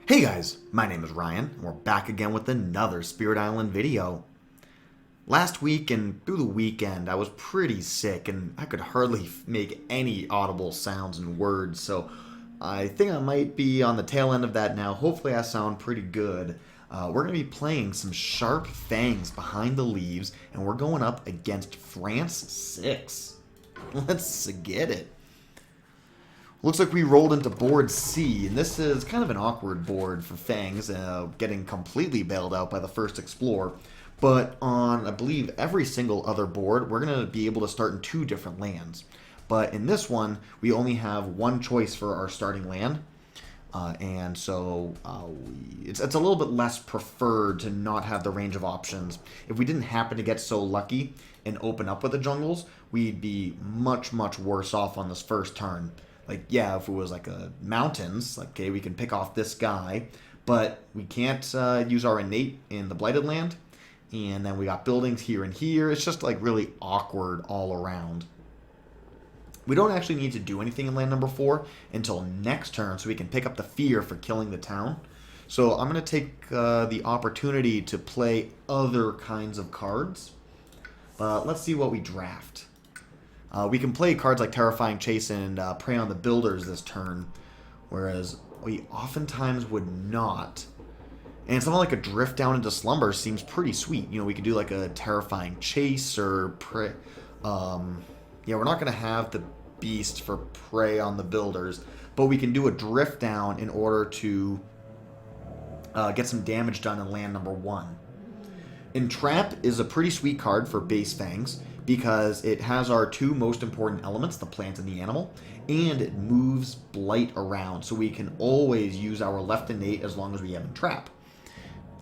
Hey guys, my name is Ryan, and we're back again with another Spirit Island video. Last week and through the weekend, I was pretty sick and I could hardly make any audible sounds and words, so I think I might be on the tail end of that now. Hopefully I sound pretty good. We're going to be playing some sharp fangs behind the leaves, and we're going up against France 6. Let's get it. Looks like we rolled into board C, and this is kind of an awkward board for Fangs, getting completely bailed out by the first Explorer. But on, I believe, every single other board, we're going to be able to start in two different lands. But in this one, we only have one choice for our starting land. And so it's a little bit less preferred to not have the range of options. If we didn't happen to get so lucky and open up with the jungles, we'd be much, much worse off on this first turn. Like, yeah, if it was like a mountains, like, okay, we can pick off this guy, but we can't use our innate in the blighted land. And then we got buildings here and here. It's just like really awkward all around. We don't actually need to do anything in land number 4 until next turn, so we can pick up the fear for killing the town. So I'm going to take the opportunity to play other kinds of cards. Let's see what we draft. We can play cards like Terrifying Chase and Prey on the Builders this turn, whereas we oftentimes would not. And something like a Drift Down into Slumber seems pretty sweet. You know, we could do like a Terrifying Chase or Prey. Yeah, we're not going to have the Beast for Prey on the Builders, but we can do a Drift Down in order to get some damage done in land number 1. Entrap is a pretty sweet card for base Fangs because it has our two most important elements, the plant and the animal, and it moves Blight around, so we can always use our left innate as long as we have Entrap.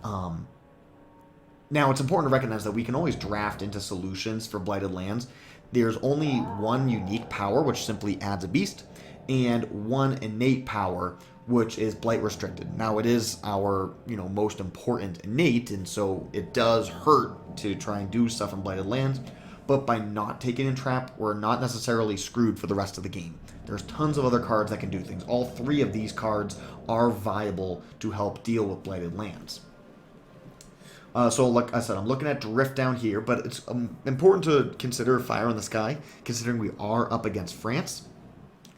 Now, it's important to recognize that we can always draft into solutions for blighted lands. There's only one unique power, which simply adds a beast, and one innate power, which is blight restricted. Now, it is our most important innate, and so it does hurt to try and do stuff in blighted lands. But by not taking Entrap, we're not necessarily screwed for the rest of the game. There's tons of other cards that can do things. All three of these cards are viable to help deal with blighted lands. So like I said, I'm looking at Drift Down here, but it's important to consider Fire in the Sky, considering we are up against France.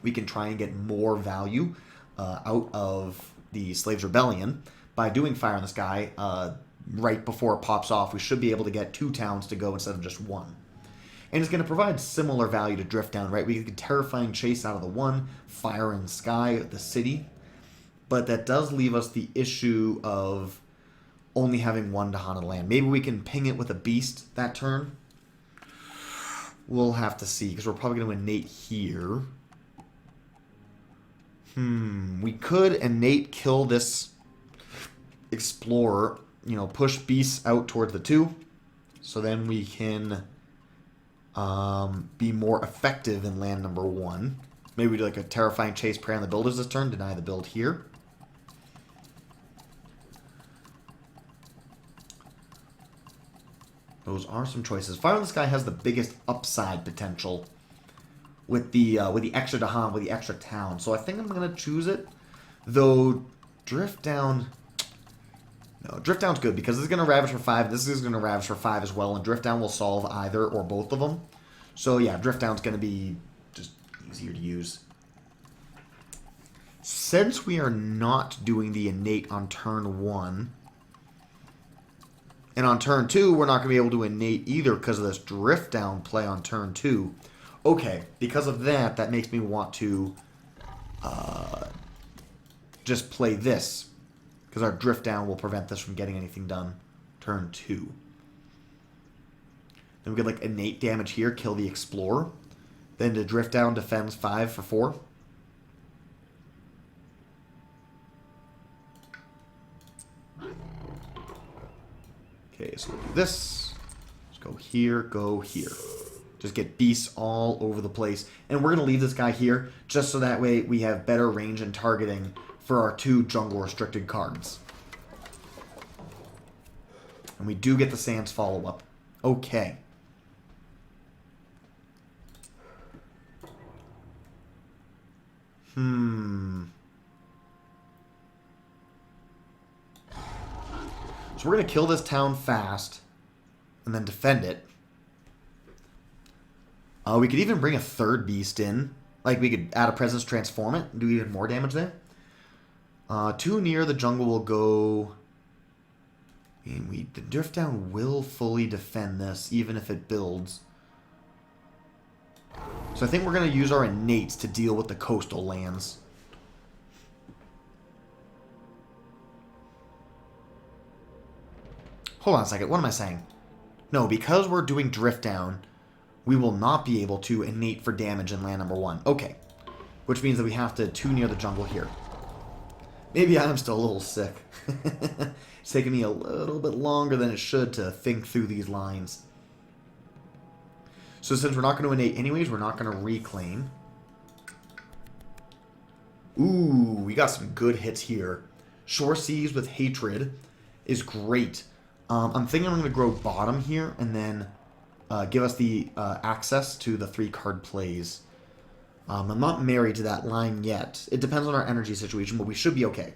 We can try and get more value out of the Slaves Rebellion by doing Fire in the Sky right before it pops off. We should be able to get 2 towns to go instead of just 1. And it's going to provide similar value to Drift Down, right? We get Terrifying Chase out of the 1, Fire in the Sky, the city. But that does leave us the issue of only having 1 Dahana land. Maybe we can ping it with a beast that turn. We'll have to see, because we're probably going to innate here. We could innate kill this Explorer, push beasts out towards the 2. So then we can be more effective in land number 1. Maybe we do like a Terrifying Chase, Prey on the Builders this turn, deny the build here. Those are some choices. Fire in the Sky has the biggest upside potential with the extra Dahan, with the extra town. So I think I'm going to choose it. Though Drift Down... No, Drift Down's good because this is going to Ravage for 5. This is going to Ravage for 5 as well. And Drift Down will solve either or both of them. So yeah, Drift Down's going to be just easier to use. Since we are not doing the innate on turn 1... And on turn 2, we're not going to be able to innate either because of this Drift Down play on turn 2. Okay, because of that, that makes me want to just play this. Because our Drift Down will prevent this from getting anything done turn 2. Then we get like innate damage here, kill the Explorer. Then to Drift Down defends 5 for 4. Okay, so we'll do this. Let's go here, go here. Just get beasts all over the place. And we're going to leave this guy here, just so that way we have better range and targeting for our 2 jungle restricted cards. And we do get the Sands follow-up. Okay. So we're going to kill this town fast and then defend it. We could even bring a third beast in. Like, we could add a presence, transform it, and do even more damage there. Too near the jungle will go... And the Drift Down will fully defend this, even if it builds. So I think we're going to use our innates to deal with the coastal lands. Hold on a second, what am I saying? No, because we're doing Drift Down, we will not be able to innate for damage in land number 1. Okay. Which means that we have to too near the jungle here. Maybe I'm still a little sick. It's taking me a little bit longer than it should to think through these lines. So since we're not going to innate anyways, we're not going to reclaim. Ooh, we got some good hits here. Shore Seas with Hatred is great. I'm thinking I'm going to grow bottom here and then give us the access to the 3-card plays. I'm not married to that line yet. It depends on our energy situation, but we should be okay.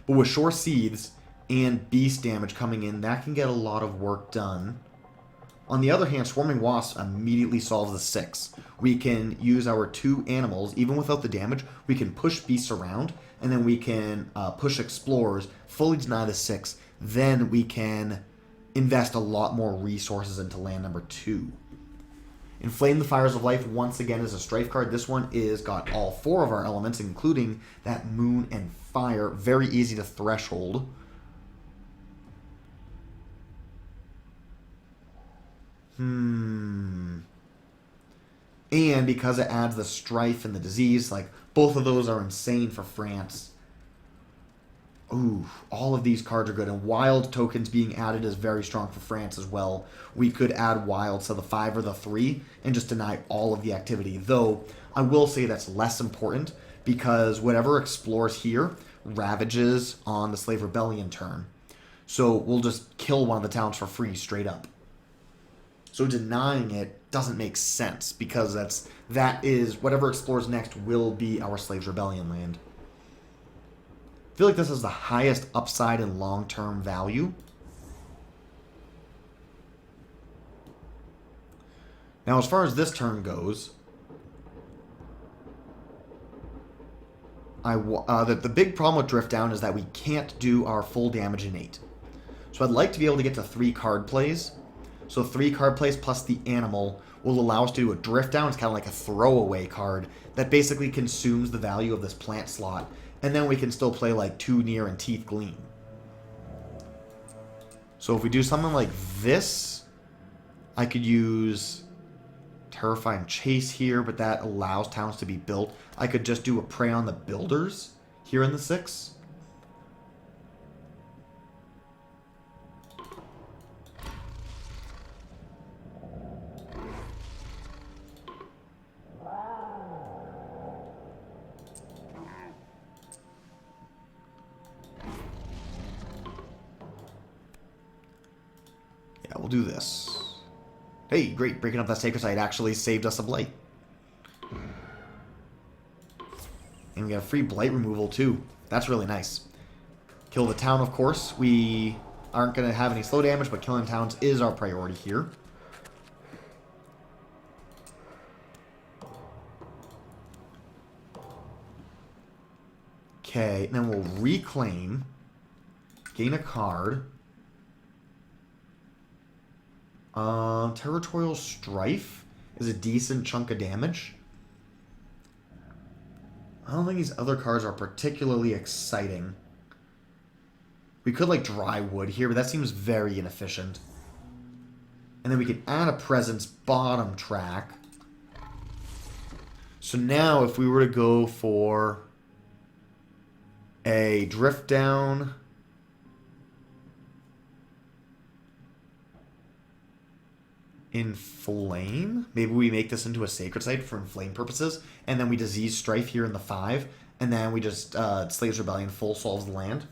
But with Shore Seeds and Beast damage coming in, that can get a lot of work done. On the other hand, Swarming Wasp immediately solves the 6. We can use our 2 animals, even without the damage, we can push Beasts around, and then we can push Explorers, fully deny the 6. Then we can invest a lot more resources into land number 2. Inflame the Fires of Life once again is a Strife card. This one is got all 4 of our elements, including that Moon and Fire. Very easy to threshold. And because it adds the Strife and the Disease, like, both of those are insane for France. Ooh, all of these cards are good. And Wild tokens being added is very strong for France as well. We could add Wilds to the 5 or the 3 and just deny all of the activity. Though, I will say that's less important because whatever explores here ravages on the Slave Rebellion turn. So we'll just kill one of the towns for free straight up. So denying it doesn't make sense because that is whatever explores next will be our Slaves Rebellion land. I feel like this is the highest upside and long-term value. Now, as far as this turn goes, the big problem with Drift Down is that we can't do our full damage innate. So I'd like to be able to get to 3 card plays. So 3 card plays plus the animal will allow us to do a Drift Down. It's kind of like a throwaway card that basically consumes the value of this plant slot. And then we can still play like Too Near and Teeth Gleam. So if we do something like this, I could use Terrifying Chase here, but that allows towns to be built. I could just do a Prey on the Builders here in the 6. We'll do this. Hey, great. Breaking up that sacred site actually saved us a blight. And we got free blight removal too. That's really nice. Kill the town, of course. We aren't going to have any slow damage, but killing towns is our priority here. Okay, and then we'll reclaim. Gain a card. Territorial Strife is a decent chunk of damage. I don't think these other cards are particularly exciting. We could like Dry Wood here, but that seems very inefficient. And then we can add a Presence bottom track. So now if we were to go for a Drift Down... Inflame? Maybe we make this into a Sacred Site for Inflame purposes, and then we Disease Strife here in the 5, and then we just Slaves Rebellion full solves the land.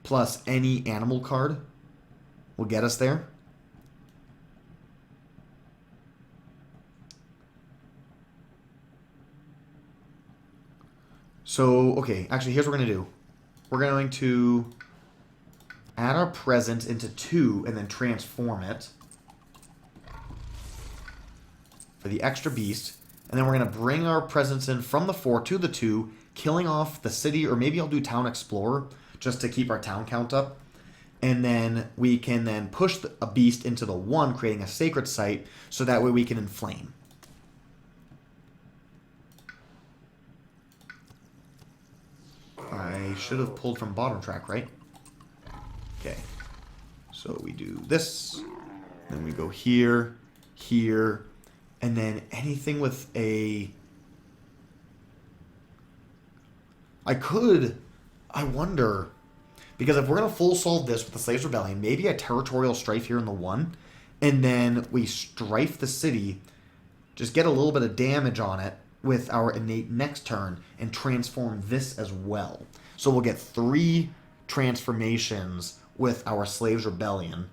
Plus any animal card will get us there. So, okay, actually here's what we're going to do. we're going to add our presence into 2 and then transform it for the extra beast. And then we're going to bring our presence in from the 4 to the 2, killing off the city, or maybe I'll do Town Explorer just to keep our town count up. And then we can then push a beast into the 1, creating a sacred site, so that way we can inflame. I should have pulled from bottom track, right? Okay. So we do this, then we go here, here, and then anything with a... I wonder, because if we're going to full solve this with the Slaves Rebellion, maybe a territorial strife here in the 1, and then we strife the city, just get a little bit of damage on it with our innate next turn, and transform this as well. So we'll get 3 transformations with our Slaves Rebellion.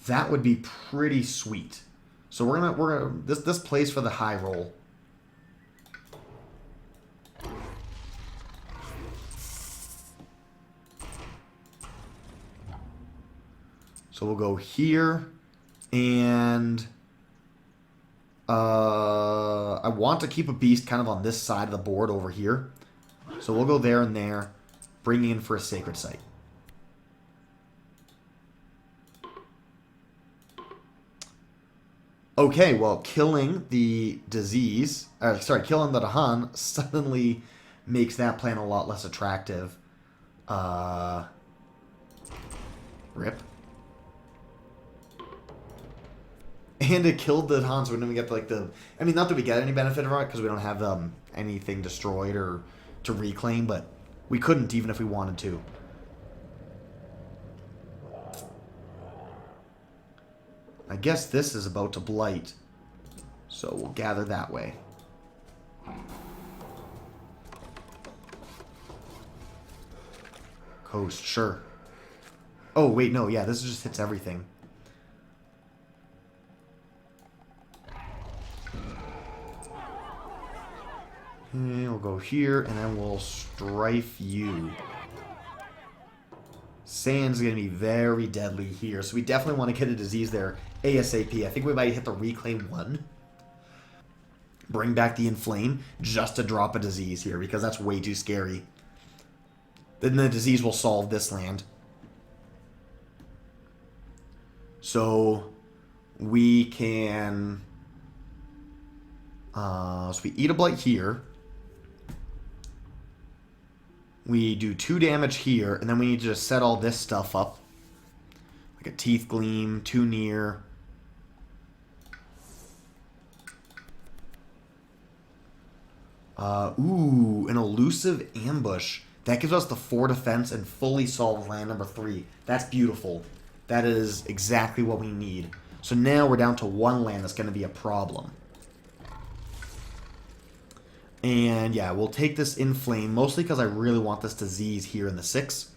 That would be pretty sweet. So we're gonna this plays for the high roll. So we'll go here, and I want to keep a beast kind of on this side of the board over here. So we'll go there and there, bringing in for a sacred site. Okay, well, killing the disease, killing the Dahan suddenly makes that plan a lot less attractive. Rip. And it killed the Dahan, so we didn't even get like the... I mean, not that we get any benefit from it, because we don't have anything destroyed or to reclaim, but we couldn't even if we wanted to. I guess this is about to blight, so we'll gather that way. Coast, sure. Oh, wait, no, yeah, this just hits everything. And we'll go here, and then we'll strife you. Sand's going to be very deadly here, so we definitely want to get a disease there ASAP. I think we might hit the reclaim 1. Bring back the inflame just to drop a disease here, because that's way too scary. Then the disease will solve this land. So we can... so we eat a blight here. We do 2 damage here, and then we need to just set all this stuff up. Like a Teeth Gleam, 2 near. Ooh, an Elusive Ambush. That gives us the 4 defense and fully solves land number 3. That's beautiful. That is exactly what we need. So now we're down to 1 land that's going to be a problem. And yeah, we'll take this Inflame, mostly because I really want this disease here in the 6.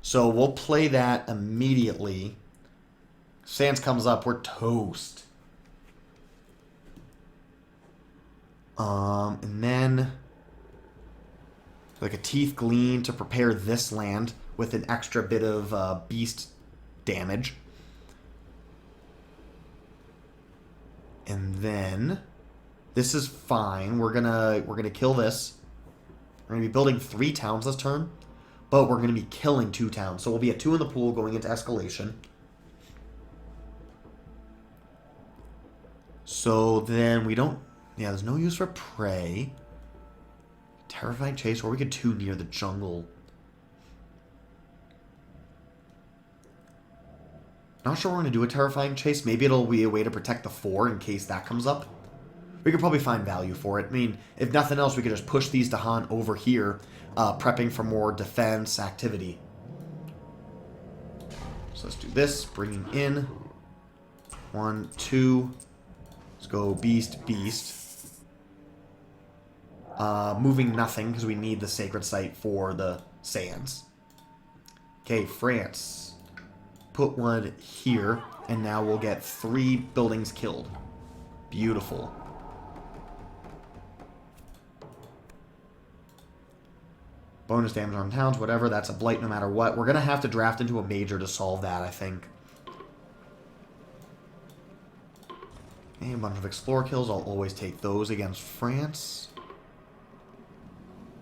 So we'll play that immediately. Sands comes up, we're toast. And then like a Teeth Gleam to prepare this land with an extra bit of beast damage. And then this is fine. We're gonna kill this. We're gonna be building 3 towns this turn, but we're gonna be killing 2 towns. So we'll be at 2 in the pool going into escalation. So then we don't... Yeah, there's no use for prey. Terrifying Chase, or we could 2 near the jungle. Not sure we're going to do a Terrifying Chase. Maybe it'll be a way to protect the 4 in case that comes up. We could probably find value for it. I mean, if nothing else, we could just push these Dahan over here, prepping for more defense activity. So let's do this, bringing in. 1, 2. Let's go Beast, Beast. Moving nothing, because we need the Sacred Site for the Sands. Okay, France. Put 1 here, and now we'll get 3 buildings killed. Beautiful. Bonus damage on towns, whatever. That's a blight no matter what. We're going to have to draft into a major to solve that, I think. And a bunch of Explorer kills. I'll always take those against France.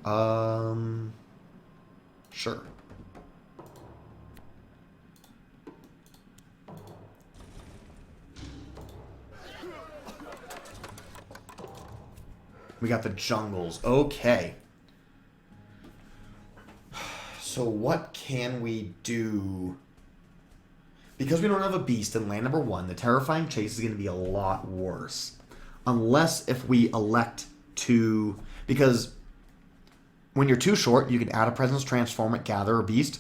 Sure. We got the jungles. Okay. So what can we do? Because we don't have a beast in land number 1, the Terrifying Chase is going to be a lot worse. Unless if we elect to... Because when you're too short, you can add a presence, transform it, gather a beast,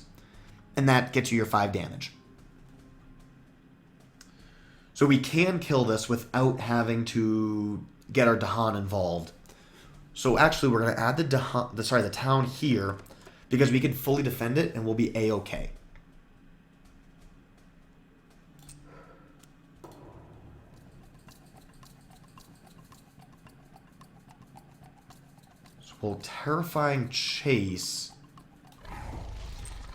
and that gets you your 5 damage. So we can kill this without having to get our Dahan involved. So actually, we're going to add the town here, because we can fully defend it and we'll be A-okay. So we'll Terrifying Chase.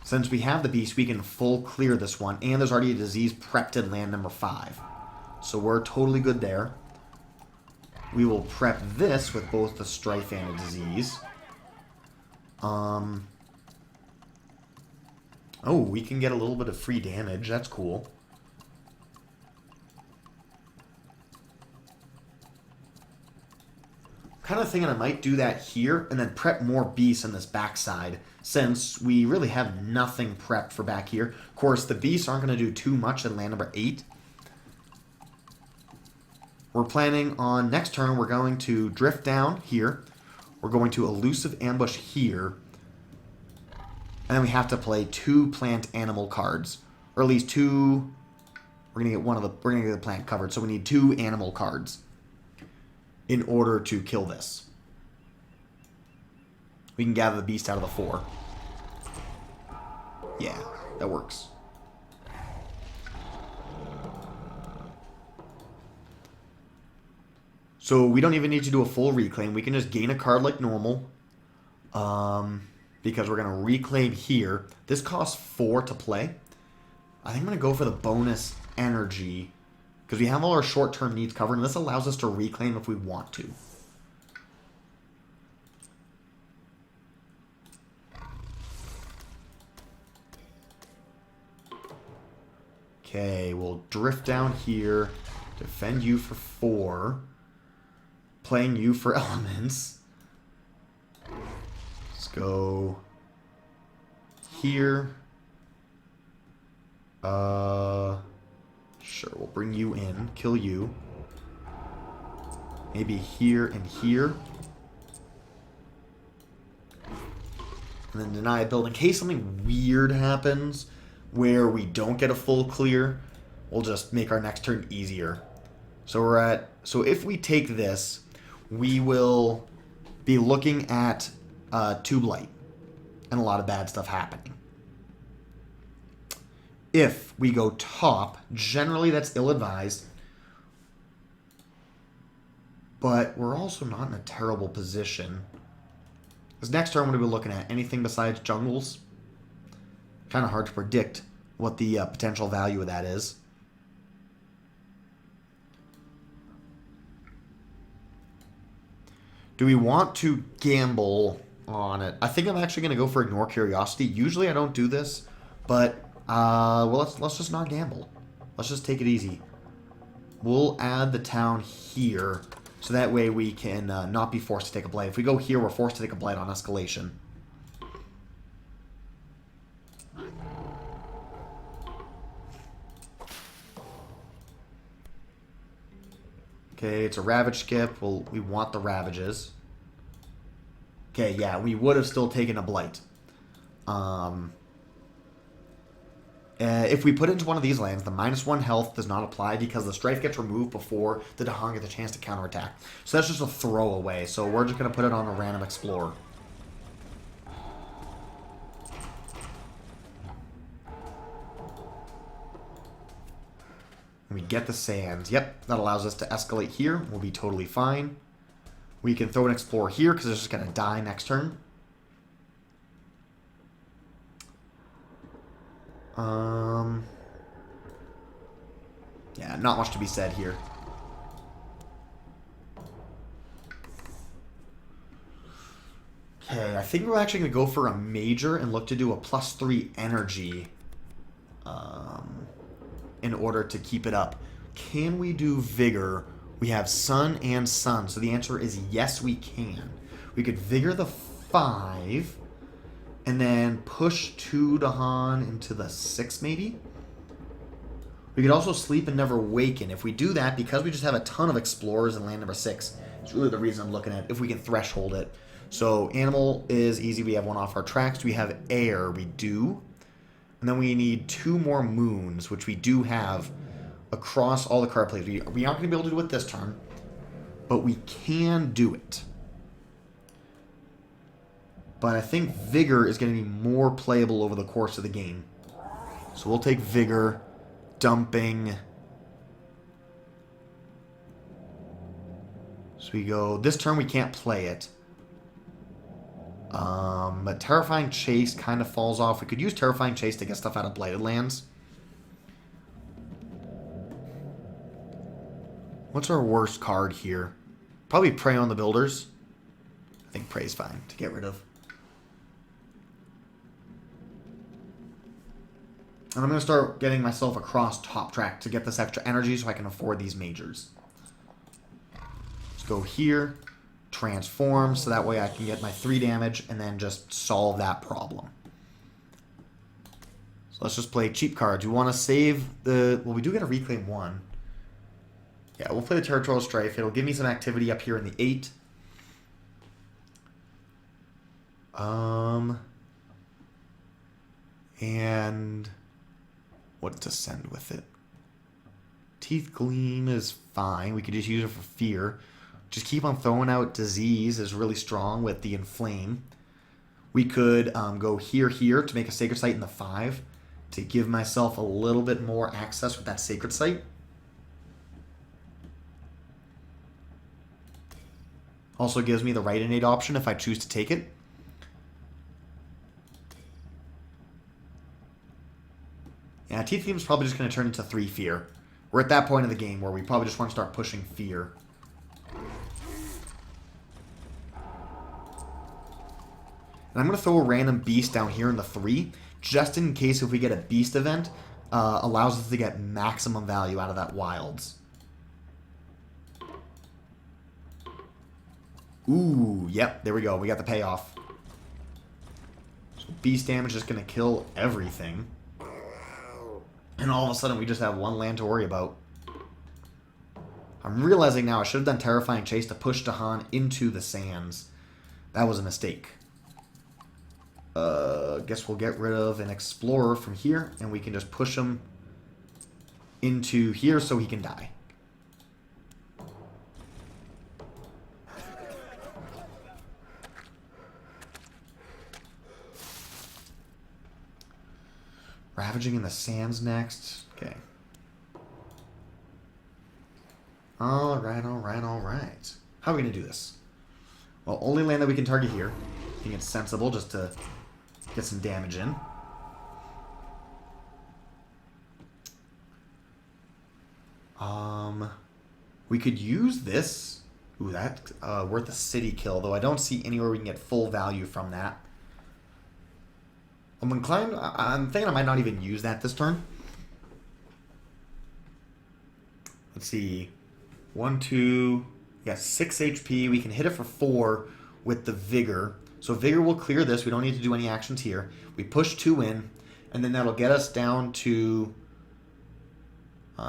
Since we have the beast, we can full clear this one, and there's already a disease prepped in land number 5. So we're totally good there. We will prep this with both the strife and a disease. Oh, we can get a little bit of free damage. That's cool. Kind of thinking I might do that here and then prep more beasts on this backside, since we really have nothing prepped for back here. Of course, the beasts aren't going to do too much in land number 8. We're planning on next turn, we're going to drift down here. We're going to elusive ambush here. And then we have to play 2 plant animal cards. Or at least 2. We're gonna get the plant covered, so we need 2 animal cards in order to kill this. We can gather the beast out of the 4. Yeah, that works. So we don't even need to do a full reclaim. We can just gain a card like normal. Because we're going to reclaim here. This costs 4 to play. I think I'm going to go for the bonus energy. Because we have all our short-term needs covered. And this allows us to reclaim if we want to. Okay, we'll drift down here. Defend you for 4. Playing you for elements. Let's go here. Sure, we'll bring you in, kill you. Maybe here and here. And then deny a build. In case something weird happens where we don't get a full clear, we'll just make our next turn easier. So if we take this, we will be looking at 2 blight and a lot of bad stuff happening. If we go top, generally that's ill-advised, but we're also not in a terrible position. Because next turn, what are we looking at? Anything besides jungles? Kind of hard to predict what the potential value of that is. Do we want to gamble on it? I think I'm actually going to go for Ignore Curiosity. Usually I don't do this, but well, let's just not gamble. Let's just take it easy. We'll add the town here, so that way we can not be forced to take a blight. If we go here, we're forced to take a blight on escalation. Okay, it's a Ravage skip. We want the Ravages. Okay, yeah, we would have still taken a blight. If we put it into one of these lands, the -1 health does not apply because the strife gets removed before the Dahan gets a chance to counterattack. So that's just a throwaway. So we're just going to put it on a random explorer. We get the sands. Yep, that allows us to escalate here. We'll be totally fine. We can throw an explorer here because it's just going to die next turn. Um, yeah, not much to be said here. Okay, I think we're actually going to go for a major and look to do a +3 energy in order to keep it up. Can we do vigor? We have sun and sun, so the answer is yes, we can. We could vigor the 5 and then push 2 Dahan into the 6 maybe? We could also sleep and never waken. If we do that, because we just have a ton of explorers in land number 6, it's really the reason I'm looking at if we can threshold it. So animal is easy. We have one off our tracks. We have air. We do. And then we need 2 more moons, which we do have across all the card plays. We aren't going to be able to do it this turn, but we can do it. But I think vigor is going to be more playable over the course of the game. So we'll take vigor, dumping. So we go, this turn we can't play it. But Terrifying Chase kind of falls off. We could use Terrifying Chase to get stuff out of Blighted Lands. What's our worst card here? Probably Prey on the Builders. I think Prey's fine to get rid of. And I'm going to start getting myself across top track to get this extra energy so I can afford these majors. Let's go here. Transform, so that way I can get my 3 damage and then just solve that problem. So let's just play cheap cards. We want to save the... Well, we do get a Reclaim 1. Yeah, we'll play the Territorial Strife. It'll give me some activity up here in the 8. And what to send with it? Teeth Gleam is fine. We could just use it for fear. Just keep on throwing out Disease is really strong with the Inflame. We could go here to make a Sacred Site in the 5 to give myself a little bit more access with that Sacred Site. Also gives me the Right Innate option if I choose to take it. Yeah, Teeth Gleam is probably just going to turn into 3 fear. We're at that point of the game where we probably just want to start pushing fear. And I'm going to throw a random beast down here in the 3, just in case if we get a beast event, allows us to get maximum value out of that wilds. Ooh, yep, there we go. We got the payoff. So beast damage is going to kill everything. And all of a sudden we just have 1 land to worry about. I'm realizing now I should have done Terrifying Chase to push Dahan into the sands. That was a mistake. Guess we'll get rid of an Explorer from here, and we can just push him into here so he can die. Ravaging in the Sands next. Okay. Alright. How are we going to do this? Well, only land that we can target here. I think it's sensible just to get some damage in. We could use this. Ooh, that's worth a city kill, though I don't see anywhere we can get full value from that. I'm inclined... I'm thinking I might not even use that this turn. Let's see. 1, 2... Yeah, 6 HP. We can hit it for 4 with the Vigor. So Vigor will clear this. We don't need to do any actions here. We push 2 in, and then that'll get us down to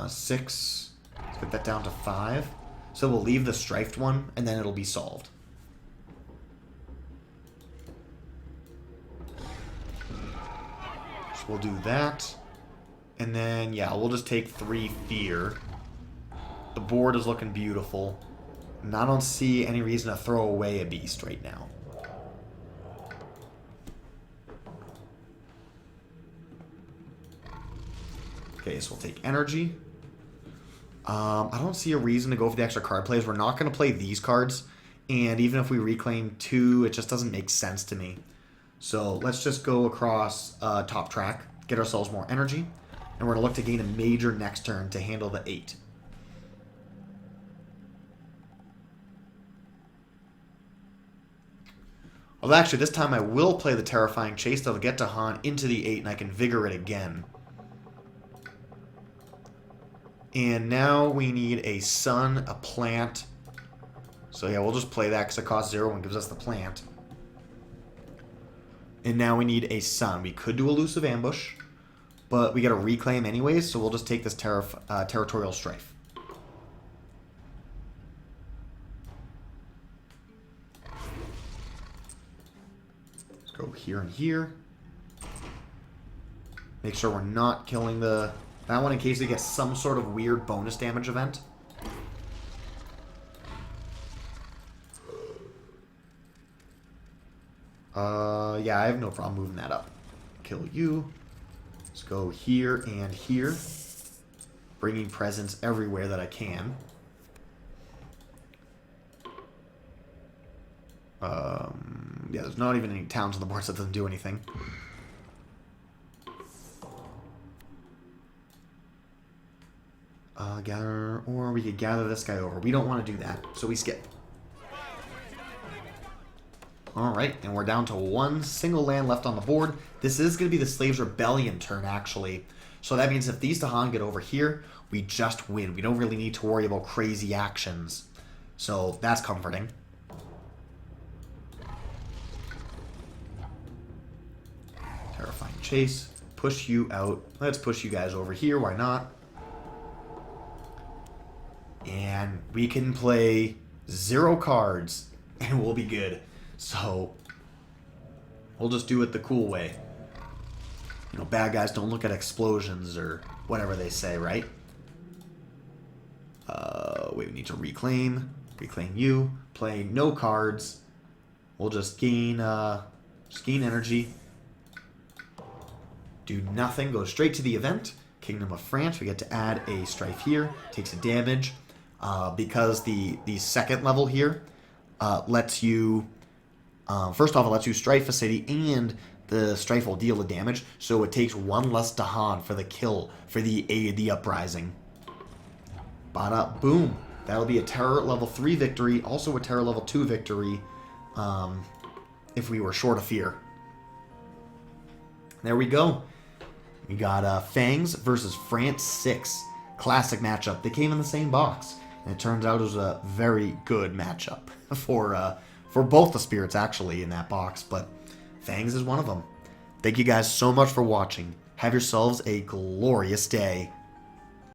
6. Let's get that down to 5. So we'll leave the Strifed one, and then it'll be solved. So we'll do that. And then, yeah, we'll just take 3 Fear. The board is looking beautiful. And I don't see any reason to throw away a beast right now. Okay, so we'll take energy. I don't see a reason to go for the extra card plays. We're not going to play these cards. And even if we reclaim 2, it just doesn't make sense to me. So let's just go across top track. get ourselves more energy, and we're going to look to gain a major next turn to handle the 8. Although actually, this time I will play the Terrifying Chase. That'll get Dahan into the 8, and I can Vigor it again. And now we need a Sun, a Plant. So yeah, we'll just play that because it costs 0 and gives us the Plant. And now we need a Sun. We could do Elusive Ambush, but we got to Reclaim anyways, so we'll just take this Territorial Strife. Go here and here. Make sure we're not killing that one in case we get some sort of weird bonus damage event. Yeah, I have no problem moving that up. Kill you. Let's go here and here. Bringing presence everywhere that I can. Yeah, there's not even any towns on the board, so that doesn't do anything. Gather, or we could gather this guy over. We don't want to do that, so we skip. Alright, and we're down to 1 single land left on the board. This is going to be the Slaves Rebellion turn, actually. So that means if these Dahan get over here, we just win. We don't really need to worry about crazy actions. So that's comforting. Terrifying Chase. Push you out. Let's push you guys over here. Why not? And we can play 0 cards, and we'll be good. So we'll just do it the cool way. You know, bad guys don't look at explosions or whatever they say, right? Wait, we need to reclaim. Reclaim you. Play no cards. We'll just gain energy. Do nothing. Go straight to the event. Kingdom of France. We get to add a strife here. Takes a damage. Because the second level here lets you... first off, it lets you strife a city, and the strife will deal the damage, so it takes 1 less Dahan for the kill for the uprising. Bada boom. That'll be a terror level 3 victory, also a terror level 2 victory, if we were short of fear. There we go. We got Fangs versus France 6. Classic matchup. They came in the same box, and it turns out it was a very good matchup for both the spirits, actually, in that box, but Fangs is one of them. Thank you guys so much for watching. Have yourselves a glorious day.